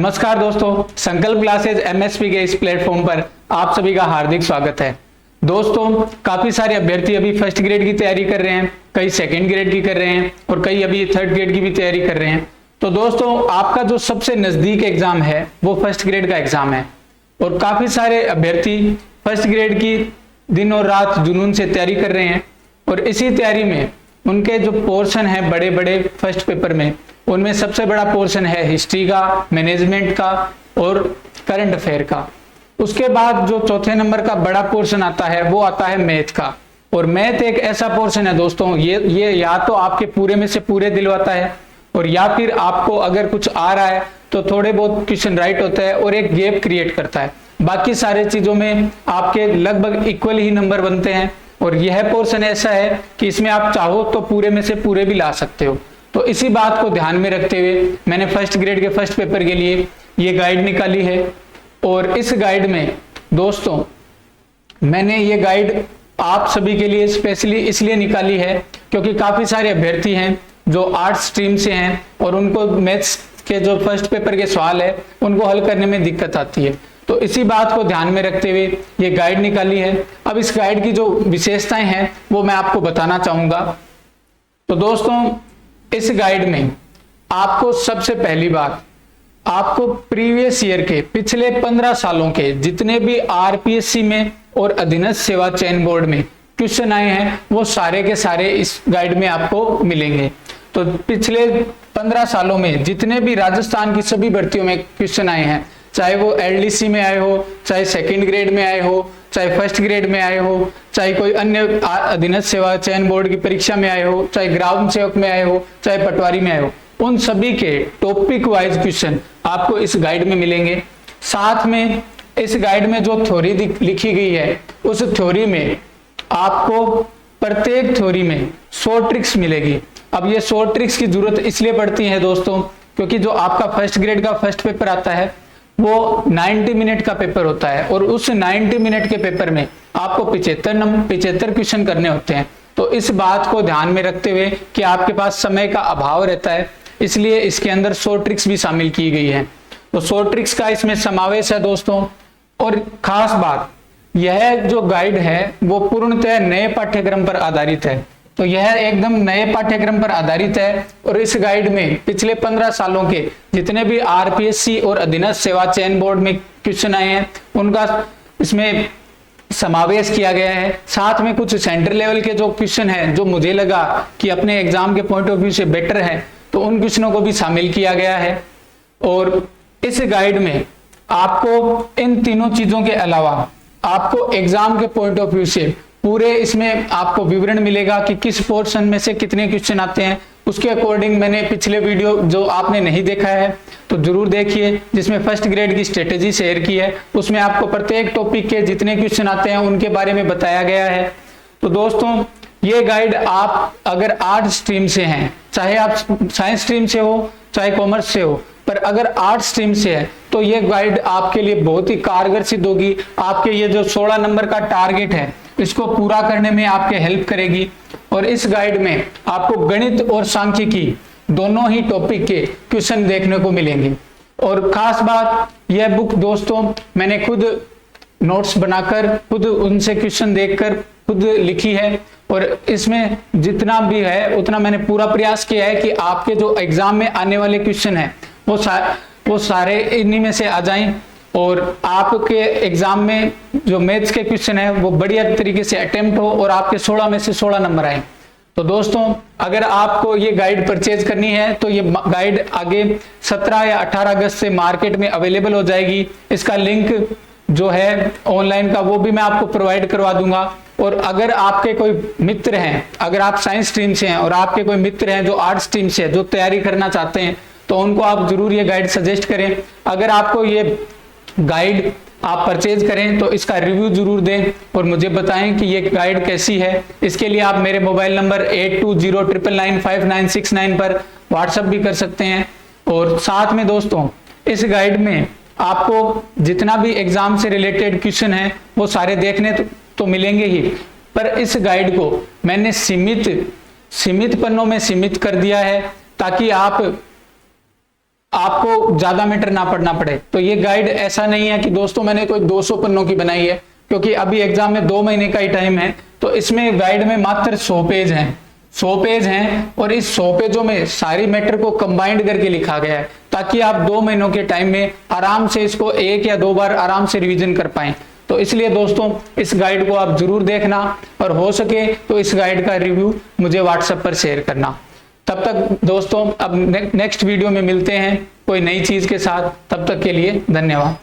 नमस्कार दोस्तों, संकल्प क्लासेज एमएसपी के इस प्लेटफॉर्म पर आप सभी का हार्दिक स्वागत है। दोस्तों, काफी सारे अभ्यर्थी अभी फर्स्ट ग्रेड की तैयारी कर रहे हैं, कई सेकंड ग्रेड की कर रहे हैं और कई अभी थर्ड ग्रेड की भी तैयारी कर रहे हैं। तो दोस्तों, आपका जो सबसे नजदीक एग्जाम है वो फर्स्ट ग्रेड का एग्जाम है और काफी सारे अभ्यर्थी फर्स्ट ग्रेड की दिन और रात जुनून से तैयारी कर रहे हैं और इसी तैयारी में उनके जो पोर्शन है बड़े बड़े फर्स्ट पेपर में, उनमें सबसे बड़ा पोर्शन है हिस्ट्री का, मैनेजमेंट का और करंट अफेयर का। उसके बाद जो चौथे नंबर का बड़ा पोर्शन आता है वो आता है मैथ का। और मैथ एक ऐसा पोर्शन है दोस्तों, ये या तो आपके पूरे में से पूरे दिलवाता है और या फिर आपको अगर कुछ आ रहा है तो थोड़े बहुत क्वेश्चन राइट होता है और एक गैप क्रिएट करता है। बाकी सारे चीजों में आपके लगभग इक्वल ही नंबर बनते हैं और यह पोर्शन ऐसा है कि इसमें आप चाहो तो पूरे में से पूरे भी ला सकते हो। तो इसी बात को ध्यान में रखते हुए मैंने फर्स्ट ग्रेड के फर्स्ट पेपर के लिए ये गाइड निकाली है। और इस गाइड में दोस्तों मैंने ये गाइड आप सभी के लिए स्पेशली इसलिए निकाली है क्योंकि काफी सारे अभ्यर्थी हैं जो आर्ट्स स्ट्रीम से हैं और उनको मैथ्स के जो फर्स्ट पेपर के सवाल है उनको हल करने में दिक्कत आती है। तो इसी बात को ध्यान में रखते हुए ये गाइड निकाली है। अब इस गाइड की जो विशेषताएं हैं वो मैं आपको बताना चाहूंगा। तो दोस्तों, इस गाइड में आपको सबसे पहली बात, आपको प्रीवियस ईयर के पिछले 15 सालों के जितने भी आरपीएससी में और अधीनस्थ सेवा चयन बोर्ड में क्वेश्चन आए हैं वो सारे के सारे इस गाइड में आपको मिलेंगे। तो पिछले 15 सालों में जितने भी राजस्थान की सभी भर्तियों में क्वेश्चन आए हैं, चाहे वो एलडीसी में आए हो, चाहे सेकंड ग्रेड में आए हो, चाहे फर्स्ट ग्रेड में आए हो, चाहे कोई अन्य अधीनस्थ सेवा चयन बोर्ड की परीक्षा में आए हो, चाहे ग्राम सेवक में आए हो, चाहे पटवारी में आए हो, उन सभी के टॉपिक वाइज क्वेश्चन आपको इस गाइड में मिलेंगे। साथ में इस गाइड में जो थ्योरी लिखी गई है उस थ्योरी में आपको प्रत्येक थ्योरी में 100 ट्रिक्स मिलेगी। अब ये 100 ट्रिक्स की जरूरत इसलिए पड़ती है दोस्तों क्योंकि जो आपका फर्स्ट ग्रेड का फर्स्ट पेपर आता है वो 90 मिनट का पेपर होता है और उस 90 मिनट के पेपर में आपको 75 क्वेश्चन करने होते हैं। तो इस बात को ध्यान में रखते हुए कि आपके पास समय का अभाव रहता है, इसलिए इसके अंदर 100 ट्रिक्स भी शामिल की गई है। तो 100 ट्रिक्स का इसमें समावेश है दोस्तों। और खास बात, यह जो गाइड है वो पूर्णतः नए पाठ्यक्रम पर आधारित है। तो यह एकदम नए पाठ्यक्रम पर आधारित है और इस गाइड में पिछले 15 सालों के जितने भी आरपीएससी और अधीनस्थ सेवा चयन बोर्ड में क्वेश्चन आए हैं उनका इसमें समावेश किया गया है। साथ में कुछ सेंटर लेवल के जो क्वेश्चन हैं जो मुझे लगा कि अपने एग्जाम के पॉइंट ऑफ व्यू से बेटर है, तो उन क्वेश्चनों को भी शामिल किया गया है। और इस गाइड में आपको इन तीनों चीजों के अलावा आपको एग्जाम के पॉइंट ऑफ व्यू से पूरे इसमें आपको विवरण मिलेगा कि किस पोर्शन में से कितने क्वेश्चन आते हैं। उसके अकॉर्डिंग मैंने पिछले वीडियो जो आपने नहीं देखा है तो जरूर देखिए, जिसमें फर्स्ट ग्रेड की स्ट्रेटेजी शेयर की है, उसमें आपको प्रत्येक टॉपिक के जितने क्वेश्चन आते हैं उनके बारे में बताया गया है। तो दोस्तों, ये गाइड आप अगर आर्ट स्ट्रीम से हैं, चाहे आप साइंस स्ट्रीम से हो चाहे कॉमर्स से हो, पर अगर आर्ट स्ट्रीम से है तो ये गाइड आपके लिए बहुत ही कारगर सिद्ध होगी। आपके ये जो 16 नंबर का टारगेट है इसको पूरा करने में आपके हेल्प करेगी। और इस गाइड में आपको गणित और सांख्यिकी दोनों ही टॉपिक के क्वेश्चन देखने को मिलेंगे। और खास बात, यह बुक दोस्तों मैंने खुद नोट्स बनाकर, खुद उनसे क्वेश्चन देखकर खुद लिखी है और इसमें जितना भी है उतना मैंने पूरा प्रयास किया है कि आपके जो एग्जाम में आने वाले क्वेश्चन हैं वो सारे इन्हीं में से आ जाएं और आपके एग्जाम में जो मैथ्स के क्वेश्चन है वो बढ़िया तरीके से अटेम्प्ट हो और आपके 16 में से 16 नंबर आए। तो दोस्तों, अगर आपको ये गाइड परचेज करनी है तो ये गाइड आगे 17 या 18 अगस्त से मार्केट में अवेलेबल हो जाएगी। इसका लिंक जो है ऑनलाइन का वो भी मैं आपको प्रोवाइड करवा दूंगा। और अगर आपके कोई मित्र हैं, अगर आप साइंस स्ट्रीम से हैं और आपके कोई मित्र हैं जो आर्ट स्ट्रीम से है, जो तैयारी करना चाहते हैं, तो उनको आप जरूर ये गाइड सजेस्ट करें। अगर आपको ये गाइड आप परचेज करें तो इसका रिव्यू जरूर दें और मुझे बताएं कि ये गाइड कैसी है। इसके लिए आप मेरे मोबाइल नंबर 8209995969 पर व्हाट्सएप भी कर सकते हैं। और साथ में दोस्तों, इस गाइड में आपको जितना भी एग्जाम से रिलेटेड क्वेश्चन है वो सारे देखने तो मिलेंगे ही, पर इस गाइड को मैंने सीमित पन्नों में सीमित कर दिया है ताकि आप आपको ज्यादा मीटर ना पढ़ना पड़े। तो ये गाइड ऐसा नहीं है कि दोस्तों मैंने कोई 200 पन्नों की बनाई है, क्योंकि अभी एग्जाम में 2 महीने का ही टाइम है। तो इसमें गाइड में मात्र 100 पेज हैं, 100 पेज हैं, और इस 100 पेजों में सारी मैटर को कंबाइंड करके लिखा गया है, ताकि आप 2 महीनों के टाइम में आराम से इसको 1 या 2 बार आराम से रिवीजन कर पाएं। तो इसलिए दोस्तों इस गाइड को आप जरूर देखना, और हो सके तो इस गाइड का रिव्यू मुझे व्हाट्सएप पर शेयर करना। तब तक दोस्तों अब नेक्स्ट वीडियो में मिलते हैं कोई नई चीज के साथ। तब तक के लिए धन्यवाद।